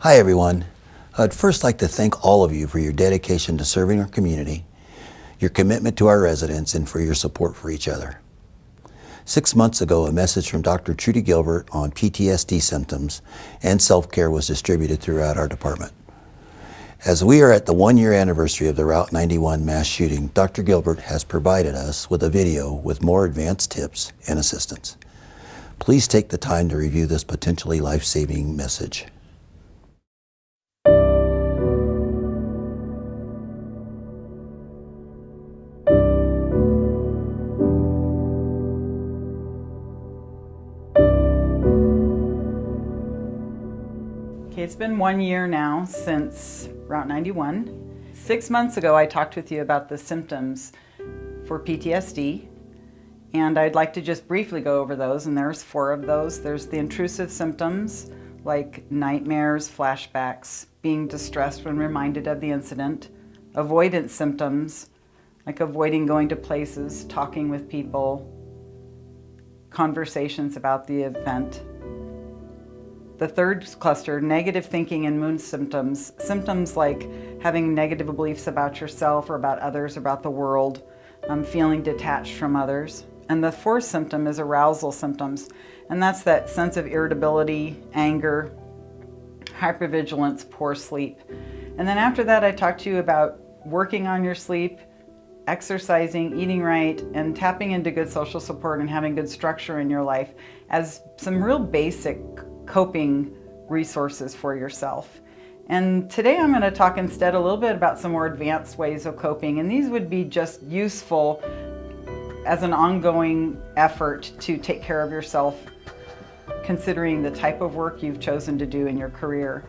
Hi everyone. I'd first like to thank all of you for your dedication to serving our community, your commitment to our residents, and for your support for each other. 6 months ago, a message from Dr. Ptsd Lvfr on PTSD symptoms and self-care was distributed throughout our department. As we are at the 1-year anniversary of the Route 91 mass shooting, Dr. Lvfr has provided us with a video with more advanced tips and assistance. Please take the time to review this potentially life-saving message. Okay, it's been 1 year now since Route 91. 6 months ago, I talked with you about the symptoms for PTSD, and I'd like to just briefly go over those, and there's 4 of those. There's the intrusive symptoms, like nightmares, flashbacks, being distressed when reminded of the incident, avoidance symptoms, like avoiding going to places, talking with people, conversations about the event. The third cluster, negative thinking and mood symptoms, symptoms like having negative beliefs about yourself or about others, about the world, feeling detached from others. And the fourth symptom is arousal symptoms, and that's that sense of irritability, anger, hypervigilance, poor sleep. And then after that, I talked to you about working on your sleep, exercising, eating right, and tapping into good social support and having good structure in your life as some real basic coping resources for yourself. And today I'm going to talk instead a little bit about some more advanced ways of coping, and these would be just useful as an ongoing effort to take care of yourself, considering the type of work you've chosen to do in your career.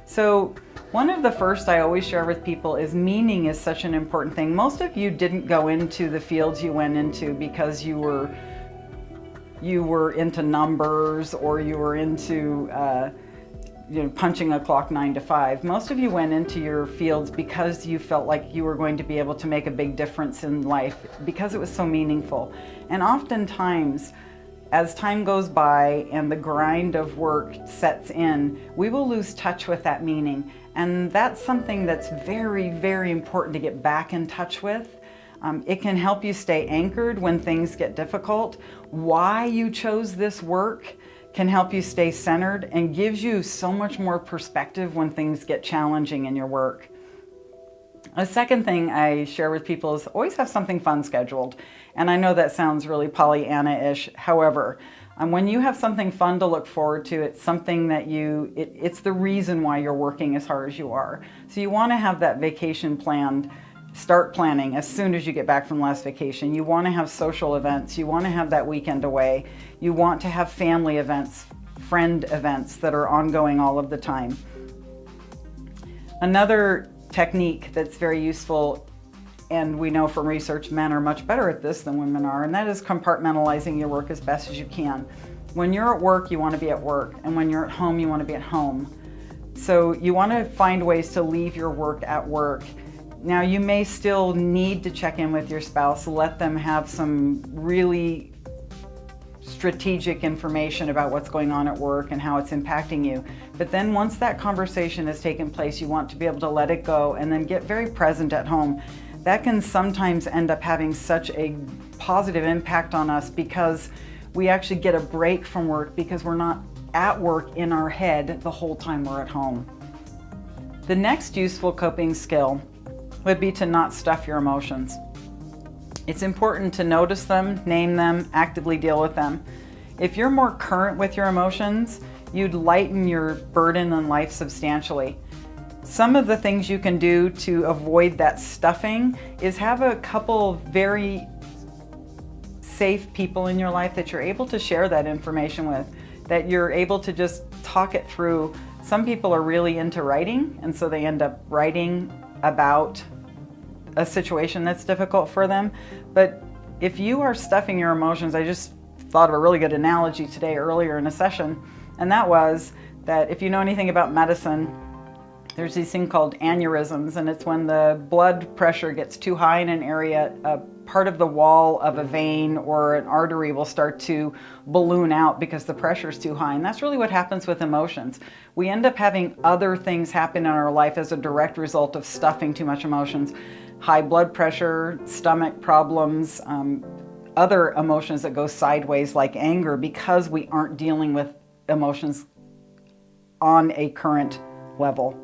So one of the first I always share with people is meaning is such an important thing. Most of you didn't go into the fields you went into because you were into numbers or you were into punching a clock 9 to 5. Most of you went into your fields because you felt like you were going to be able to make a big difference in life because it was so meaningful. And oftentimes, as time goes by and the grind of work sets in, we will lose touch with that meaning. And that's something that's very, very important to get back in touch with. It can help you stay anchored when things get difficult. Why you chose this work can help you stay centered and gives you so much more perspective when things get challenging in your work. A second thing I share with people is always have something fun scheduled. And I know that sounds really Pollyanna-ish. However, when you have something fun to look forward to, it's something that it's the reason why you're working as hard as you are. So you want to have that vacation planned. Start planning as soon as you get back from last vacation. You want to have social events. You want to have that weekend away. You want to have family events, friend events that are ongoing all of the time. Another technique that's very useful, and we know from research men are much better at this than women are, and that is compartmentalizing your work as best as you can. When you're at work, you want to be at work, and when you're at home, you want to be at home. So you want to find ways to leave your work at work. Now, you may still need to check in with your spouse, let them have some really strategic information about what's going on at work and how it's impacting you. But then once that conversation has taken place, you want to be able to let it go and then get very present at home. That can sometimes end up having such a positive impact on us because we actually get a break from work because we're not at work in our head the whole time we're at home. The next useful coping skill would be to not stuff your emotions. It's important to notice them, name them, actively deal with them. If you're more current with your emotions, you'd lighten your burden on life substantially. Some of the things you can do to avoid that stuffing is have a couple very safe people in your life that you're able to share that information with, that you're able to just talk it through. Some people are really into writing, and so they end up writing about a situation that's difficult for them. But if you are stuffing your emotions, I just thought of a really good analogy today earlier in a session, and that was that if you know anything about medicine, There's these thing called aneurysms, and it's when the blood pressure gets too high in an area, a part of the wall of a vein or an artery will start to balloon out because the pressure is too high. And that's really what happens with emotions. We end up having other things happen in our life as a direct result of stuffing too much emotions. High blood pressure, stomach problems, other emotions that go sideways like anger, because we aren't dealing with emotions on a current level.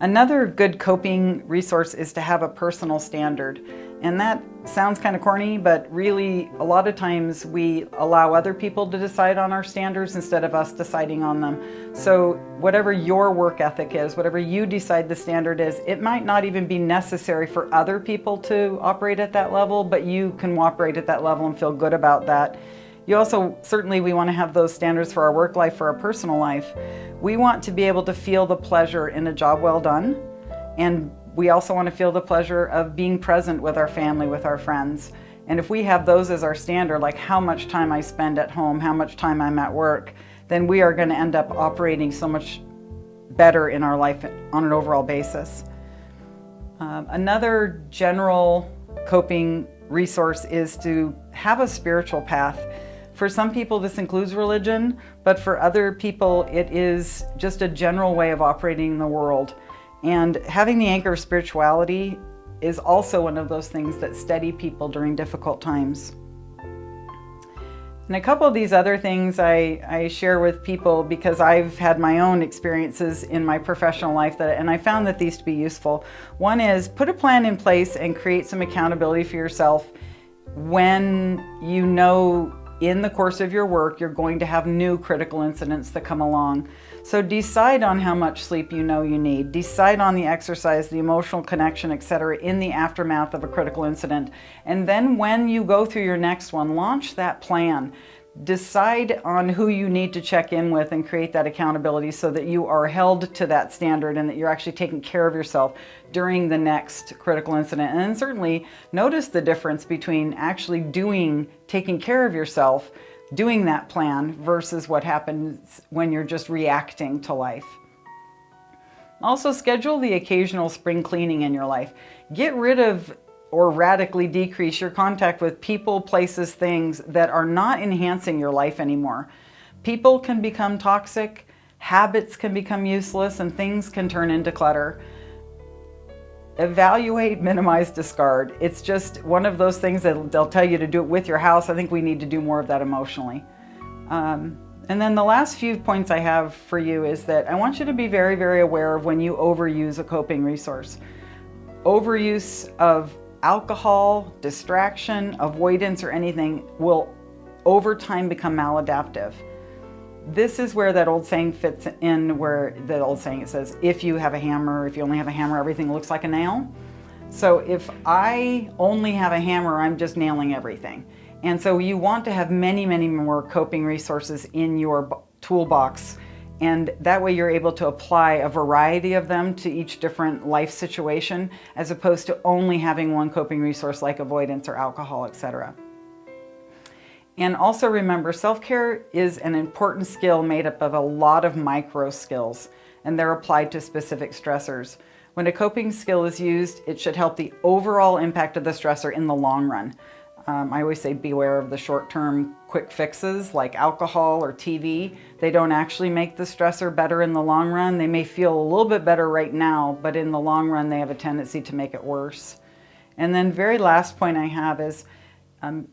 Another good coping resource is to have a personal standard. And that sounds kind of corny, but really a lot of times we allow other people to decide on our standards instead of us deciding on them. So whatever your work ethic is, whatever you decide the standard is, it might not even be necessary for other people to operate at that level, but you can operate at that level and feel good about that. You also, certainly we want to have those standards for our work life, for our personal life. We want to be able to feel the pleasure in a job well done, and we also want to feel the pleasure of being present with our family, with our friends. And if we have those as our standard, like how much time I spend at home, how much time I'm at work, then we are going to end up operating so much better in our life on an overall basis. Another general coping resource is to have a spiritual path. For some people, this includes religion, but for other people, it is just a general way of operating in the world. And having the anchor of spirituality is also one of those things that steady people during difficult times. And a couple of these other things I share with people because I've had my own experiences in my professional life and I found that these to be useful. One is put a plan in place and create some accountability for yourself when you know in the course of your work you're going to have new critical incidents that come along. So decide on how much sleep you know you need. Decide on the exercise, the emotional connection, etc. in the aftermath of a critical incident. And then when you go through your next one, launch that plan. Decide on who you need to check in with and create that accountability so that you are held to that standard and that you're actually taking care of yourself during the next critical incident. And then certainly notice the difference between actually taking care of yourself, doing that plan versus what happens when you're just reacting to life. Also, schedule the occasional spring cleaning in your life. Get rid of or radically decrease your contact with people, places, things that are not enhancing your life anymore. People can become toxic, habits can become useless, and things can turn into clutter. Evaluate, minimize, discard. It's just one of those things that they'll tell you to do it with your house. I think we need to do more of that emotionally. And then the last few points I have for you is that I want you to be very, very aware of when you overuse a coping resource. Overuse of alcohol, distraction, avoidance, or anything will over time become maladaptive. This is where that old saying fits in, where the old saying it says, if you have a hammer, if you only have a hammer, everything looks like a nail. So if I only have a hammer, I'm just nailing everything. And so you want to have many, many more coping resources in your toolbox. And that way you're able to apply a variety of them to each different life situation, as opposed to only having one coping resource like avoidance or alcohol, etc. And also remember, self-care is an important skill made up of a lot of micro skills, and they're applied to specific stressors. When a coping skill is used, it should help the overall impact of the stressor in the long run. I always say beware of the short-term quick fixes like alcohol or TV. They don't actually make the stressor better in the long run. They may feel a little bit better right now, but in the long run they have a tendency to make it worse. And then very last point I have is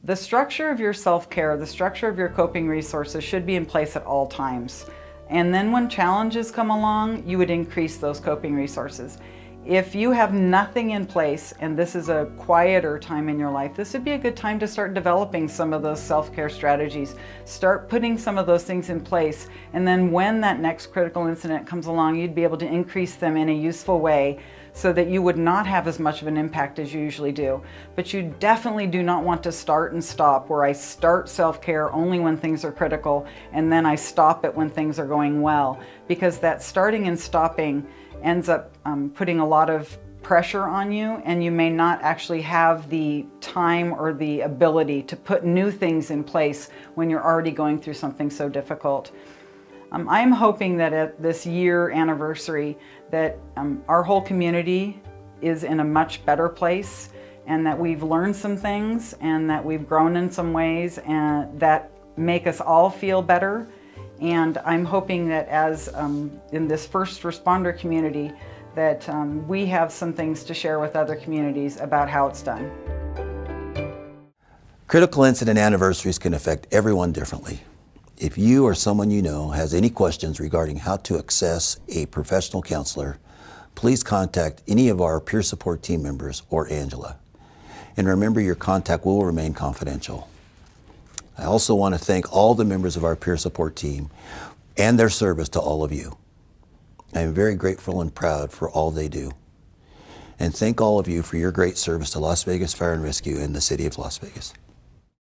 the structure of your self-care, the structure of your coping resources should be in place at all times. And then when challenges come along, you would increase those coping resources. If you have nothing in place and this is a quieter time in your life, this would be a good time to start developing some of those self-care strategies. Start putting some of those things in place, and then when that next critical incident comes along, you'd be able to increase them in a useful way so that you would not have as much of an impact as you usually do. But you definitely do not want to start and stop, where I start self-care only when things are critical and then I stop it when things are going well, because that starting and stopping ends up putting a lot of pressure on you, and you may not actually have the time or the ability to put new things in place when you're already going through something so difficult. I'm hoping that at this year anniversary that our whole community is in a much better place, and that we've learned some things and that we've grown in some ways and that make us all feel better. And I'm hoping that as in this first responder community that we have some things to share with other communities about how it's done. Critical incident anniversaries can affect everyone differently. If you or someone you know has any questions regarding how to access a professional counselor, please contact any of our peer support team members or Angela. And remember, your contact will remain confidential. I also want to thank all the members of our peer support team and their service to all of you. I am very grateful and proud for all they do. And thank all of you for your great service to Las Vegas Fire and Rescue and the City of Las Vegas.